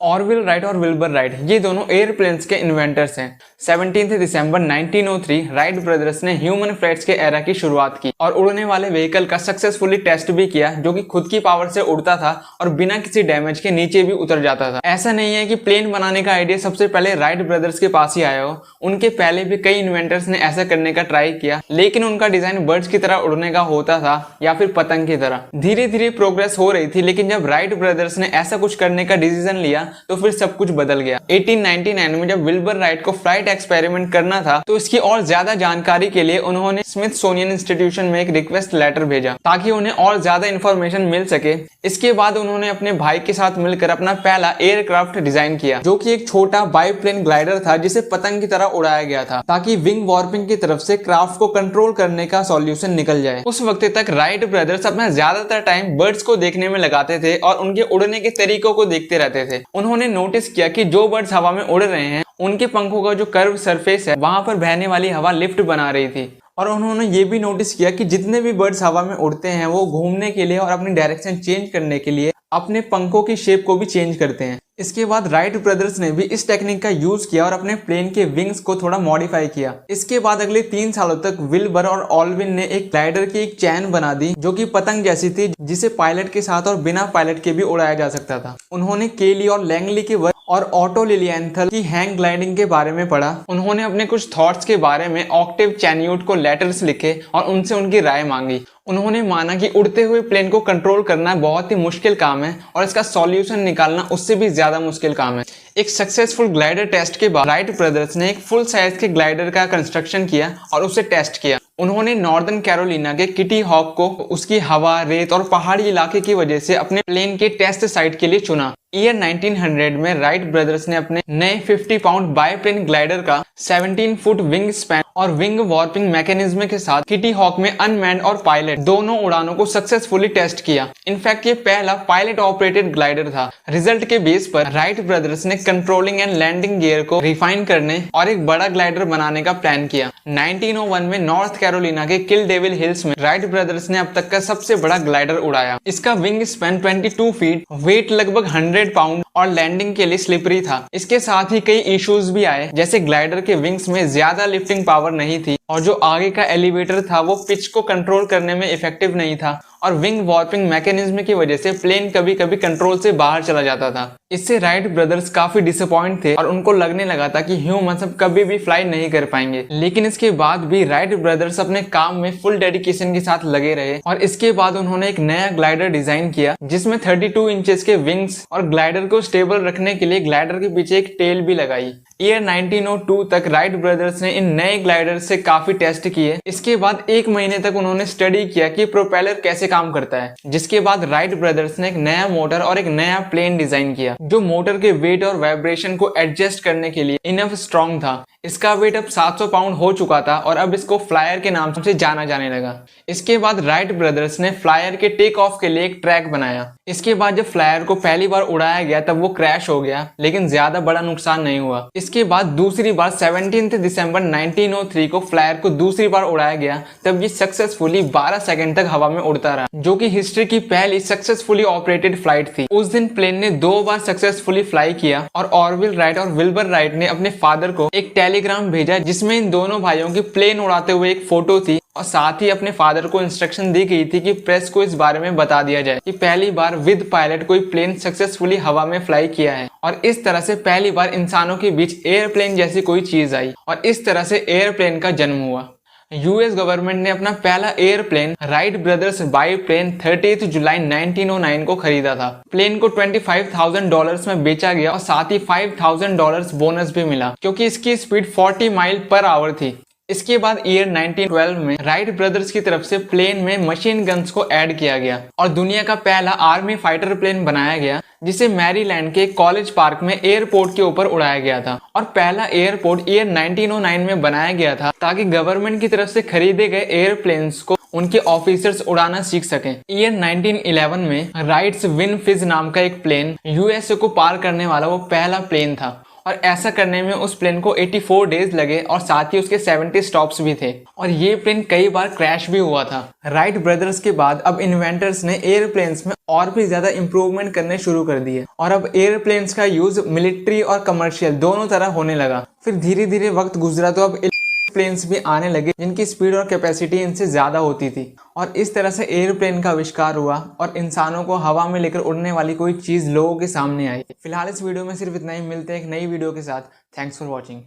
Orville right और Wilbur right ये दोनों एयरप्लेन्स के इन्वेंटर्स हैं। 17 दिसंबर 1903 राइट ब्रदर्स ने ह्यूमन फ्लाइट्स के एरा की शुरुआत की और उड़ने वाले व्हीकल का सक्सेसफुली टेस्ट भी किया, जो कि खुद की पावर से उड़ता था और बिना किसी डैमेज के नीचे भी उतर जाता था। ऐसा नहीं है कि प्लेन बनाने का आइडिया सबसे पहले राइट ब्रदर्स के पास ही आया हो, उनके पहले भी कई इन्वेंटर्स ने ऐसा करने का ट्राई किया, लेकिन उनका डिजाइन बर्ड्स की तरह उड़ने का होता था या फिर पतंग की तरह। धीरे धीरे प्रोग्रेस हो रही थी, लेकिन जब राइट ब्रदर्स ने ऐसा कुछ करने का डिसीजन लिया तो फिर सब कुछ बदल गया। 1899 में जब विल्बर राइट को फ्लाइट एक्सपेरिमेंट करना था तो इसकी और ज्यादा जानकारी के लिए उन्होंने स्मिथसोनियन इंस्टीट्यूशन में एक रिक्वेस्ट लेटर भेजा ताकि उन्हें और ज्यादा इंफॉर्मेशन मिल सके। इसके बाद उन्होंने अपने भाई के साथ मिलकर अपना पहला एयरक्राफ्ट डिजाइन किया, जो कि एक छोटा बाईप्लेन ग्लाइडर था जिसे पतंग की तरह उड़ाया गया था ताकि विंग वॉर्पिंग की तरफ से क्राफ्ट को कंट्रोल करने का सॉल्यूशन निकल जाए। उस वक्त तक राइट ब्रदर्स अपना ज्यादातर टाइम बर्ड्स को देखने में लगाते थे और उनके उड़ने के तरीकों को देखते रहते थे। उन्होंने नोटिस किया कि जो बर्ड्स हवा में उड़ रहे हैं उनके पंखों का जो कर्व सरफेस है वहां पर बहने वाली हवा लिफ्ट बना रही थी। और उन्होंने ये भी नोटिस किया कि जितने भी बर्ड्स हवा में उड़ते हैं वो घूमने के लिए और अपनी डायरेक्शन चेंज करने के लिए अपने पंखों की शेप को भी चेंज करते हैं। इसके बाद राइट ब्रदर्स ने भी इस टेक्निक का यूज किया और अपने प्लेन के विंग्स को थोड़ा मॉडिफाई किया। इसके बाद अगले 3 सालों तक विल्बर और ऑल्विन ने एक ग्लाइडर की एक चैन बना दी जो कि पतंग जैसी थी, जिसे पायलट के साथ और बिना पायलट के भी उड़ाया जा सकता था। उन्होंने केली और लैंगली के वर्क और ऑटो लिलियंथल की हैंग ग्लाइडिंग के बारे में पढ़ा। उन्होंने अपने कुछ थॉट्स के बारे में ऑक्टेव चैन्यूट को लेटर्स लिखे और उनसे उनकी राय मांगी। उन्होंने माना कि उड़ते हुए प्लेन को कंट्रोल करना बहुत ही मुश्किल काम है और इसका सॉल्यूशन निकालना उससे भी ज्यादा मुश्किल काम है। एक सक्सेसफुल ग्लाइडर टेस्ट के बाद राइट ब्रदर्स ने एक फुल साइज के ग्लाइडर का कंस्ट्रक्शन किया और उसे टेस्ट किया। उन्होंने नॉर्दर्न कैरोलिना के किटी हॉक को उसकी हवा, रेत और पहाड़ी इलाके की वजह से अपने प्लेन के टेस्ट साइट के लिए चुना। ईयर 1900 में राइट ब्रदर्स ने अपने नए 50 पाउंड बाईप्लेन ग्लाइडर का 17 फुट विंग स्पैन और विंग वॉर्पिंग मैकेनिज्म के साथ किटी हॉक में अनमैन्ड और पायलट दोनों उड़ानों को सक्सेसफुली टेस्ट किया। इनफैक्ट ये पहला पायलट ऑपरेटेड ग्लाइडर था। रिजल्ट के बेस पर राइट ब्रदर्स ने कंट्रोलिंग एंड लैंडिंग गियर को रिफाइन करने और एक बड़ा ग्लाइडर बनाने का प्लान किया। 1901 में नॉर्थ कैरोलिना के किल डेविल हिल्स में राइट ब्रदर्स ने अब तक का सबसे बड़ा ग्लाइडर उड़ाया। इसका विंग स्पैन 22 फीट, वेट लगभग 100 पाउंड और लैंडिंग के लिए स्लिपरी था। इसके साथ ही कई इश्यूज भी आए, जैसे ग्लाइडर के विंग्स में ज्यादा लिफ्टिंग पावर नहीं थी और जो आगे का एलिवेटर था वो पिच को कंट्रोल करने में इफेक्टिव नहीं था और विंग वॉर्पिंग मैकेनिज्म की वजह से प्लेन कभी कभी कंट्रोल से बाहर चला जाता था। इससे राइट ब्रदर्स काफी डिसअपॉइंट थे और उनको लगने लगा था कि ह्यूमंस अब कभी भी फ्लाई नहीं कर पाएंगे। लेकिन इसके बाद भी राइट ब्रदर्स अपने काम में फुल डेडिकेशन के साथ लगे रहे और इसके बाद उन्होंने एक नया ग्लाइडर डिजाइन किया जिसमें 32 इंचेस के विंग्स और ग्लाइडर को स्टेबल रखने के लिए ग्लाइडर के पीछे एक टेल भी लगाई। ईयर 1902 तक राइट ब्रदर्स ने इन नए ग्लाइडर से काफी टेस्ट किए। इसके बाद 1 महीने तक उन्होंने स्टडी किया कि प्रोपेलर कैसे काम करता है, जिसके बाद राइट ब्रदर्स ने एक नया मोटर और एक नया प्लेन डिजाइन किया जो मोटर के वेट और वाइब्रेशन को एडजस्ट करने के लिए इनफ स्ट्रॉन्ग था। इसका वेट अब 700 पाउंड हो चुका था और अब इसको फ्लायर के नाम से जाना जाने लगा। इसके बाद राइट ब्रदर्स ने फ्लायर के टेक ऑफ के लिए एक ट्रैक बनाया। इसके बाद जब फ्लायर को पहली बार उड़ाया गया तब वो क्रैश हो गया, लेकिन ज्यादा बड़ा नुकसान नहीं हुआ। इसके बाद दूसरी बार 17 दिसंबर 1903 को फ्लायर को दूसरी बार उड़ाया गया, तब ये सक्सेसफुली 12 सेकंड तक हवा में उड़ता रहा, जो कि हिस्ट्री की पहली सक्सेसफुली ऑपरेटेड फ्लाइट थी। उस दिन प्लेन ने 2 बार सक्सेसफुली फ्लाई किया और ऑरविल राइट और विल्बर राइट ने अपने फादर को एक टेलीग्राम भेजा जिसमें इन दोनों भाइयों की प्लेन उड़ाते हुए एक फोटो थी और साथ ही अपने फादर को इंस्ट्रक्शन दी गई थी कि प्रेस को इस बारे में बता दिया जाए कि पहली बार विद पायलट कोई प्लेन सक्सेसफुली हवा में फ्लाई किया है। और इस तरह से पहली बार इंसानों के बीच एयरप्लेन जैसी कोई चीज आई और इस तरह से एयरप्लेन का जन्म हुआ। यूएस गवर्नमेंट ने अपना पहला एयरप्लेन राइट ब्रदर्स बाईप्लेन 30 जुलाई 1909 को खरीदा था। प्लेन को $25,000 में बेचा गया और साथ ही $5,000 बोनस भी मिला क्योंकि इसकी स्पीड 40 माइल पर आवर थी। इसके बाद ईयर 1912 में राइट ब्रदर्स की तरफ से प्लेन में मशीन गन्स को ऐड किया गया और दुनिया का पहला आर्मी फाइटर प्लेन बनाया गया जिसे मैरीलैंड के कॉलेज पार्क में एयरपोर्ट के ऊपर उड़ाया गया था। और पहला एयरपोर्ट ईयर 1909 में बनाया गया था ताकि गवर्नमेंट की तरफ से खरीदे गए एयरप्लेन्स को उनके ऑफिसर्स उड़ाना सीख सकें। ईयर 1911 में राइट्स विन फिज नाम का एक प्लेन यूएसए को पार करने वाला वो पहला प्लेन था। और ऐसा करने में उस प्लेन को 84 डेज लगे और साथ ही उसके 70 स्टॉप्स भी थे और ये प्लेन कई बार क्रैश भी हुआ था। राइट ब्रदर्स के बाद अब इन्वेंटर्स ने एयरप्लेन्स में और भी ज्यादा इंप्रूवमेंट करने शुरू कर दिए और अब एयरप्लेन्स का यूज मिलिट्री और कमर्शियल दोनों तरह होने लगा। फिर धीरे धीरे वक्त गुजरा तो अब प्लेन्स भी आने लगे जिनकी स्पीड और कैपेसिटी इनसे ज्यादा होती थी और इस तरह से एयरप्लेन का आविष्कार हुआ और इंसानों को हवा में लेकर उड़ने वाली कोई चीज लोगों के सामने आई। फिलहाल इस वीडियो में सिर्फ इतना ही, मिलते हैं एक नई वीडियो के साथ। Thanks for watching.